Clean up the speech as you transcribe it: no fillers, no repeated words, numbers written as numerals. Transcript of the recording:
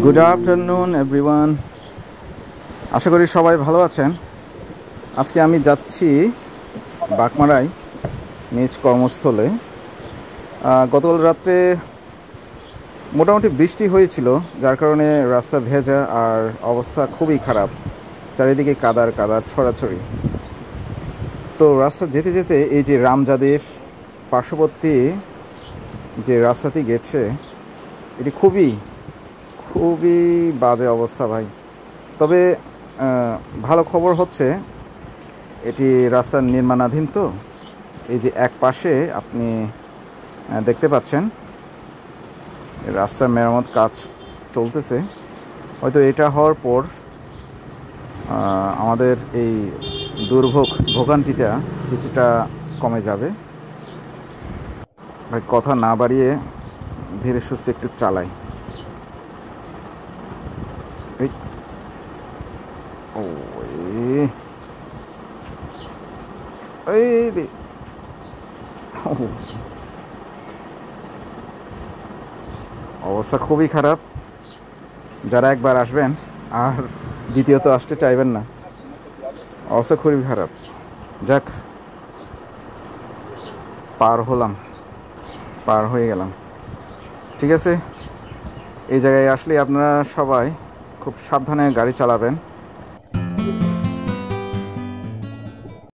Good afternoon everyone. আশা করি সবাই ভালো আছেন। আজকে আমি যাচ্ছি বাঘমারায় নিজ কর্মস্থলে। গতকাল রাত্রে মোটামুটি বৃষ্টি হয়েছিল, যার কারণে রাস্তা ভেজা আর অবস্থা খুবই খারাপ। চারিদিকে কাদার কাদার ছড়াছড়ি। তো রাস্তা যেতে যেতে এই যে রামজাদের পার্শ্ববর্তী যে রাস্তাটি গেছে, এটি খুবই খুবই বাজে অবস্থা ভাই। তবে ভালো খবর হচ্ছে এটি রাস্তার নির্মাণাধীন। তো এই যে এক পাশে আপনি দেখতে পাচ্ছেন রাস্তার মেরামত কাজ চলতেছে। হয়তো এটা হওয়ার পর আমাদের এই ভোগান্তিটা কিছুটা কমে যাবে। ভাই কথা না বাড়িয়ে ধীরে সুস্থে একটু চালাই। অবস্থা খুবই খারাপ। যারা একবার আসবেন আর দ্বিতীয়ত আসতে চাইবেন না। অবস্থা খুবই খারাপ। যাক, পার হয়ে গেলাম। ঠিক আছে, এই জায়গায় আসলে আপনারা সবাই খুব সাবধানে গাড়ি চালাবেন।